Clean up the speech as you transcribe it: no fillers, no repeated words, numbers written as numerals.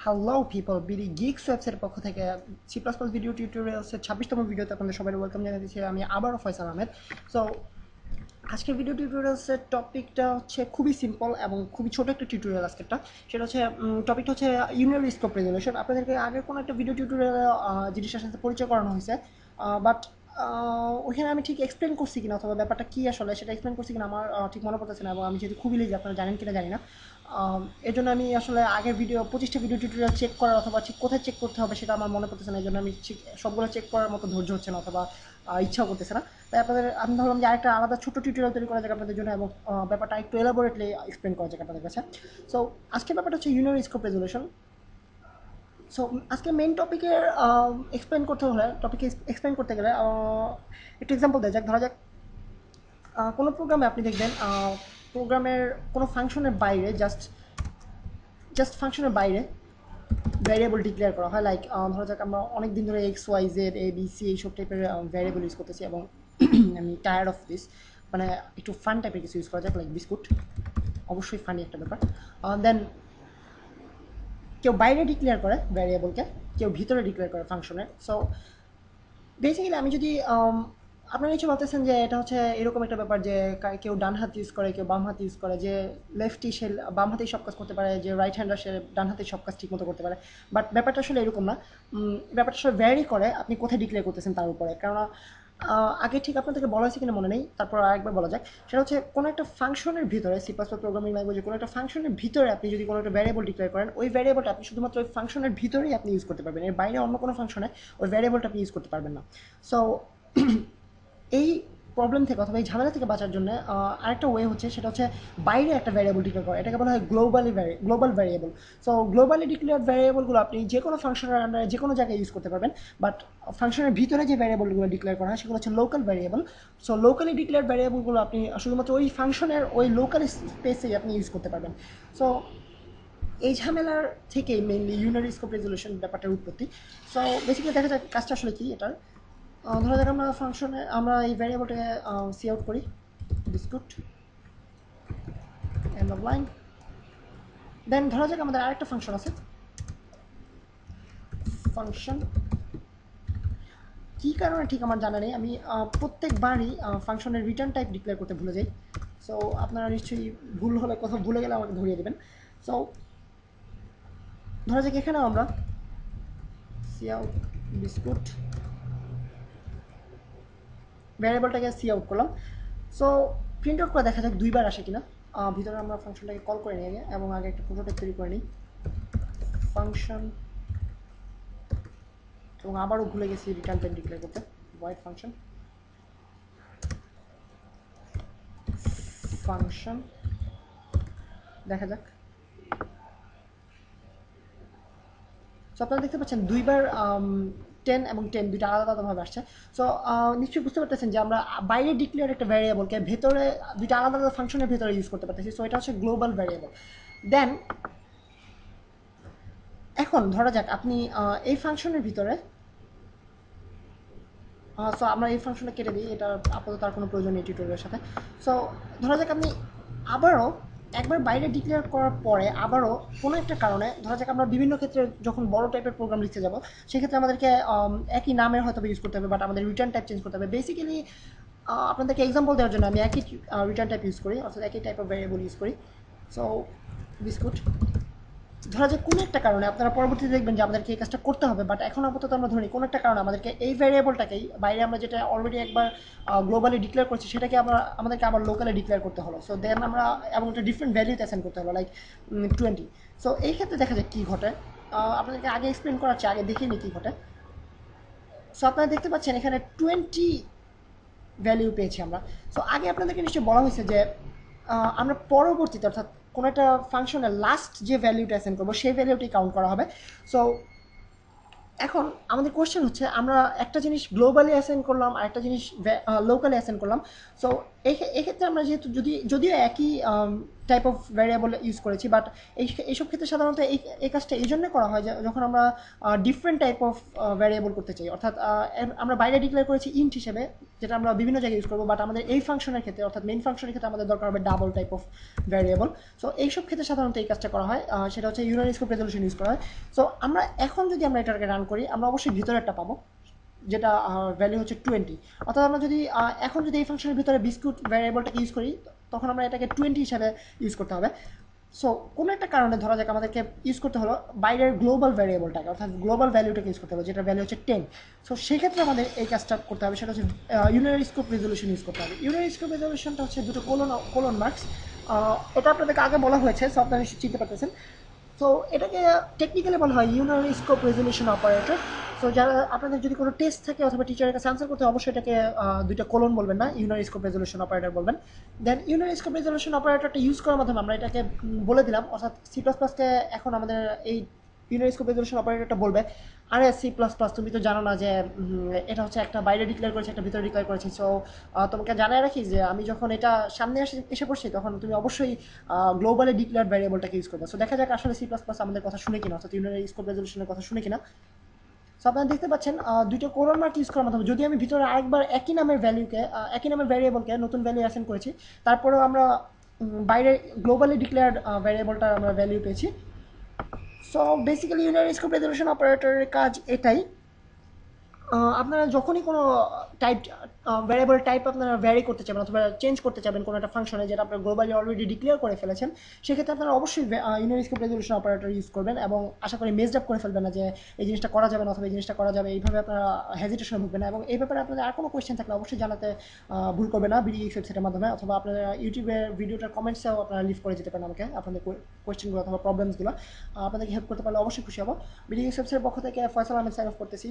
Hello people, BD geeks ওয়েবসাইটের পক্ষ থেকে সি প্লাস প্লাস ভিডিও টিউটোরিয়ালসের 26তম ভিডিওতে আপনাদের সবাই ওয়েলকাম জানাচ্ছি। আমি আবারও ফয়সাল আহমেদ। সো আজকের ভিডিও টিউটোরিয়ালসের টপিকটা হচ্ছে খুবই সিম্পল এবং খুবই ছোটো একটা টিউটোরিয়াল আজকেরটা। সেটা হচ্ছে টপিকটা হচ্ছে ইউনারি স্কোপ রেজলিউশন। আপনাদেরকে আগের কোনো একটা ভিডিও টিউটোরিয়ালে জিনিসটার সাথে পরিচয় করানো হয়েছে, বাট ওইখানে আমি ঠিক এক্সপ্লেন করছি কিনা অথবা ব্যাপারটা কী আসলে সেটা এক্সপ্লেন করছি কিনা আমার ঠিক মনে পড়তেছে না, এবং আমি যেহেতু খুবই লেজি, আপনারা জানেন কিনা জানি না। এর জন্য আমি আসলে আগের ভিডিও 25টা ভিডিও টিউটোরিয়াল চেক করার অথবা ঠিক কোথায় চেক করতে হবে সেটা আমার মনে পড়তেছে না। এই জন্য আমি ঠিক সবগুলো চেক করার মতো ধৈর্য হচ্ছে না অথবা ইচ্ছাও করতেছে না। তাই আমি ভাবলাম যে আরেকটা আলাদা ছোটো টিউটোরিয়াল তৈরি করা যাক আপনাদের জন্য, এবং ব্যাপারটা একটু এলাবোরেটলি এক্সপ্লেন করা যাক আপনাদের কাছে। সো আজকের ব্যাপারটা হচ্ছে ইউনারি স্কোপ রেজলিউশন। সো আজকে মেইন টপিকের এক্সপ্লেন করতে গেলে একটু এক্সাম্পল দেওয়া যাক। ধরা যাক কোনো প্রোগ্রামে আপনি দেখবেন প্রোগ্রামের কোনো ফাংশনের বাইরে জাস্ট ফাংশনের বাইরে ভ্যারিয়েবল ডিক্লেয়ার করা হয়। লাইক ধরা যাক আমরা অনেক দিন ধরে x Y Z A B C এইসব টাইপের ভ্যারিয়েবল ইউজ করতেছি, এবং আমি টায়ার্ড অফ দিস। মানে একটু ফান টাইপের কিছু ইউজ করা যাক, লাইক বিস্কুট। অবশ্যই ফানি একটা ব্যাপার। দেন কেউ বাইরে ডিক্লেয়ার করে ভ্যারিয়েবলকে, কেউ ভিতরে ডিক্লেয়ার করে ফাংশনের। সো বেসিক্যালি আমি যদি আপনারা নিশ্চয়ই ভাবতেছেন যে এটা হচ্ছে এরকম একটা ব্যাপার যে কেউ ডান হাত ইউজ করে, কেউ বাম হাত ইউজ করে, যে লেফটি সে বাম হাতেই সব কাজ করতে পারে, যে রাইট হ্যান্ডার সে ডান হাতেই সব কাজ ঠিকমতো করতে পারে। বাট ব্যাপারটা আসলে এরকম না। ব্যাপারটা আসলে ভ্যারি করে আপনি কোথায় ডিক্লেয়ার করতেছেন তার উপরে। কারণ আগে ঠিক আপনাদেরকে বলা হয়েছে কিনা মনে নেই, তারপর আরেকবার বলা যাক। সেটা হচ্ছে কোনো একটা ফাংশনের ভিতরে, সি প্লাস প্লাস প্রোগ্রামিং ল্যাঙ্গুয়েজে কোনো একটা ফাংশনের ভিতরে আপনি যদি কোনো একটা ভ্যারিয়েবল ডিক্লেয়ার করেন, ওই ভ্যারিয়েবলটা আপনি শুধুমাত্র ওই ফাংশনের ভিতরেই আপনি ইউজ করতে পারবেন। এর বাইরে অন্য কোনো ফাংশনে ওই ভ্যারিয়েবলটা আপনি ইউজ করতে পারবেন না। সো এই প্রবলেম থেকে অথবা এই ঝামেলা থেকে বাঁচার জন্য আরেকটা ওয়ে হচ্ছে, সেটা হচ্ছে বাইরে একটা ভ্যারিয়েবল ডিক্লেয়ার করা। এটাকে বলা হয় global variable. So globally declare ভ্যারিয়েবলগুলো আপনি যে কোনো ফাংশনের আন্ডারে যে কোনো জায়গায় ইউজ করতে পারবেন, বাট ফাংশনের ভিতরে যে ভ্যারিয়েবলগুলো ডিক্লেয়ার করা হয় সেগুলো হচ্ছে local variable. So locally declare ভ্যারিয়েবলগুলো আপনি শুধুমাত্র ওই ফাংশনের ওই লোকাল স্পেসেই আপনি ইউজ করতে পারবেন। সো এই ঝামেলার থেকেই মেইনলি ইউনারি স্কোপ রেজলিউশন ব্যাপারটার উৎপত্তি। সো বেসিক্যালি দেখা যাক কাজটা আসলে কি এটার। ধরা যাক আমরা এই ভ্যারিয়েবলটাকে সি আউট করি, বিস্কুট, এন্ড অফ লাইন। দেন ধরা যাক আমাদের আরেকটা ফাংশন আছে, ফাংশন। কী কারণে ঠিক আমার জানা নেই, আমি প্রত্যেকবারই ফাংশনের রিটার্ন টাইপ ডিক্লেয়ার করতে ভুলে যাই। সো আপনারা নিশ্চয়ই ভুল হলে কোথাও ভুলে গেলে আমাকে ধরিয়ে দেবেন। সো ধরা যাক এখানেও আমরা সি আউট বিস্কুট ভ্যারিয়েবলটাকে সি আউট করলাম। সো প্রিন্ট আউট করে দেখা যাক দুইবার আসে কিনা। ভিতরে আমরা ফাংশনটাকে কল করে নিই আগে, এবং আগে একটা প্রোটোটাইপ তৈরি করে নিই ফাংশন, এবং আবারও ভুলে গেছি রিটার্ন টাইপ ডিক্লেয়ার করতে, ভয়েড ফাংশন। ফাংশন দেখা যাক। সো আপনারা দেখতে পাচ্ছেন দুইবার 10 এবং 10 দুইটা আলাদা আলাদাভাবে আসছে। সো নিশ্চয়ই বুঝতে পারতেছেন যে আমরা বাইরে ডিক্লেয়ার একটা ভ্যারিয়েবলকে ভেতরে দুইটা আলাদা আলাদা ফাংশনের ভেতরে ইউজ করতে পারতেছি। সো এটা হচ্ছে গ্লোবাল ভ্যারিয়েবল। দেন এখন ধরা যাক আপনি এই ফাংশনের ভিতরে, সো আমরা এই ফাংশনটা কেটে দিই, এটা আপাতত তার কোনো প্রয়োজন নেই টিউটোরিয়ালের সাথে। সো ধরা যাক আপনি আবারও একবার বাইরে ডিক্লেয়ার করার পরে আবারও কোনো একটা কারণে, ধরা যাক আমরা বিভিন্ন ক্ষেত্রে যখন বড় টাইপের প্রোগ্রাম লিখতে যাব, সেক্ষেত্রে আমাদেরকে একই নামের হয়তো ইউজ করতে হবে, বাট আমাদের রিটার্ন টাইপ চেঞ্জ করতে হবে। বেসিক্যালি আপনাদেরকে এক্সাম্পল দেওয়ার জন্য আমি একই রিটার্ন টাইপ ইউজ করি, অর্থাৎ একই টাইপ অফ ভ্যারিয়েবল ইউজ করি। So biscuit. ধরা যাক কোনো একটা কারণে আপনারা পরবর্তীতে দেখবেন যে আমাদেরকে এই কাজটা করতে হবে, বাট এখন আপাতত আমরা ধরি কোনো একটা কারণে আমাদেরকে এই ভ্যারিয়েবলটাকেই বাইরে আমরা যেটা অলরেডি একবার গ্লোবালি ডিক্লেয়ার করছি সেটাকে আমাদেরকে আবার লোকালি ডিক্লেয়ার করতে হলো। সো দেন আমরা এবং একটা ডিফারেন্ট ভ্যালুতে অ্যাসাইন করতে হলো, লাইক 20। সো এই ক্ষেত্রে দেখা যায় কী ঘটে, আপনাদেরকে আগে এক্সপ্লেন করার চেয়ে আগে দেখিয়ে নিই কী ঘটে। সো আপনারা দেখতে পাচ্ছেন এখানে 20 ভ্যালু পেয়েছি আমরা। সো আগে আপনাদেরকে নিশ্চয়ই বলা হয়েছে যে আমরা পরবর্তীতে অর্থাৎ কোনো একটা ফাংশনের লাস্ট যে ভ্যালুটা অ্যাসাইন করবো সেই ভ্যালুটি কাউন্ট করা হবে। সো এখন আমাদের কোয়েশ্চেন হচ্ছে, আমরা একটা জিনিস গ্লোবালি অ্যাসাইন করলাম আর একটা জিনিস লোকালি অ্যাসাইন করলাম। সো এক্ষেত্রে আমরা যেহেতু যদিও একই টাইপ অফ ভ্যারিয়েবল ইউজ করেছি, বাট এইসব ক্ষেত্রে সাধারণত এই কাজটা এই জন্য করা হয় যে যখন আমরা ডিফারেন্ট টাইপ অফ ভ্যারিয়েবল করতে চাই, অর্থাৎ আমরা বাইরে ডিক্লেয়ার করেছি ইন্ট হিসেবে, যেটা আমরা বিভিন্ন জায়গায় ইউজ করবো, বাট আমাদের এই ফাংশনের ক্ষেত্রে অর্থাৎ মেইন ফাংশনের ক্ষেত্রে আমাদের দরকার হবে double type of variable. So এইসব ক্ষেত্রে সাধারণত এই কাজটা করা হয়, সেটা হচ্ছে ইউনারি স্কোপ রেজলিউশন ইউজ করা হয়। সো আমরা এখন যদি আমরা এটাকে রান করি, আমরা অবশ্যই ভিতরেরটা পাবো, যেটা ভ্যালু হচ্ছে 20। অর্থাৎ আমরা যদি এখন যদি এই ফাংশনের ভিতরে বিস্কুট ভ্যারিয়েবলটাকে ইউজ করি, তখন আমরা এটাকে 20 হিসাবে ইউজ করতে হবে। সো কোনো একটা কারণে ধরা যাক আমাদেরকে ইউজ করতে হলো বাইরের গ্লোবাল ভ্যারিয়েবলটাকে, অর্থাৎ গ্লোবাল ভ্যালুটাকে ইউজ করতে হবে, যেটা ভ্যালু হচ্ছে 10। সো সেক্ষেত্রে আমাদের এই কাজটা করতে হবে, সেটা হচ্ছে ইউনারি স্কোপ রেজলিউশন ইউজ করতে হবে। ইউনারি স্কোপ রেজলিউশনটা হচ্ছে দুটো কোলন মার্কস, এটা আপনাদেরকে আগে বলা হয়েছে, সো আপনারা নিশ্চয়ই চিনতে পারতেছেন। সো এটাকে টেকনিক্যালি বলা হয় unary scope resolution operator. So যারা আপনাদের যদি কোনো টেস্ট থাকে অথবা টিচারের কাছে আনসার করতে, অবশ্যই এটাকে দুইটা কোলন বলবেন না, ইউনারি স্কোপ রেজলিউশন অপারেটর বলবেন। দেন ইউনারি স্কোপ রেজলিউশন অপারেটরটা ইউজ করার মাধ্যমে আমরা এটাকে বলে দিলাম, অর্থাৎ সি প্লাস প্লাসকে এখন আমাদের এই ইউনারি স্কোপ রেজলিউশন অপারেটরটা বলবে, আরে সি প্লাস প্লাস তুমি তো জানো না যে এটা হচ্ছে একটা বাইরে ডিক্লেয়ার করেছে, একটা ভিতরে ডিক্লেয়ার করেছি। সো তোমাকে জানাই রাখি যে আমি যখন এটা সামনে এসে পড়ছি, তখন তুমি অবশ্যই গ্লোবালি ডিক্লেয়ার ভ্যারিয়েবলটাকে ইউজ করবে। সো দেখা যাক আসলে সি প্লাস প্লাস আমাদের কথা শুনে কিনা, অর্থাৎ ইউনারি স্কোপ রেজলিউশনের কথা শুনে কিনা। সো আপনারা দেখতে পাচ্ছেন দুইটা কোলন মার্ক ইউজ করার মাধ্যমে, যদি আমি ভিতরে আরেকবার একই নামের ভ্যারিয়েবলকে নতুন ভ্যালু অ্যাসাইন করেছি, তারপরেও আমরা বাইরে গ্লোবালি ডিক্লেয়ার্ড ভ্যারিয়েবলটার আমরা ভ্যালু পেয়েছি। So basically unary scope resolution অপারেটরের কাজ এটাই। আপনারা যখনই কোনো টাইপ ভ্যারিয়েবল টাইপ আপনারা ভ্যারি করতে চাবেন অথবা চেঞ্জ করতে চাবেন কোনো একটা ফাংশনে, যেটা আপনারা গ্লোবালি অলরেডি ডিক্লেয়ার করে ফেলেছেন, সেক্ষেত্রে আপনারা অবশ্যই unary scope resolution operator use করবেন, এবং আশা করি মেজড আপ করে ফেলবেন না যে এই জিনিসটা করা যাবে না অথবা এই জিনিসটা করা যাবে, এইভাবে আপনারা হেজিটেশনে ভুগবেন না। এবং এই ব্যাপারে আপনাদের আর কোনো কোয়েশ্চেন থাকলে অবশ্যই জানাতে ভুল করবে না বিডি ওয়েবসাইটের মাধ্যমে, অথবা আপনারা ইউটিউবের ভিডিওটার কমেন্টসেও আপনারা লিভ করে যেতে পারেন আমাকে আপনাদের কোয়েশ্চেনগুলো অথবা প্রবলেমসগুলো। আপনাদেরকে হেল্প করতে পারলে অবশ্যই খুশি হবো। বিডি ওয়েবসাইটের পক্ষ থেকে ফয়সাল আহমেদ সাইন অফ করতেছি।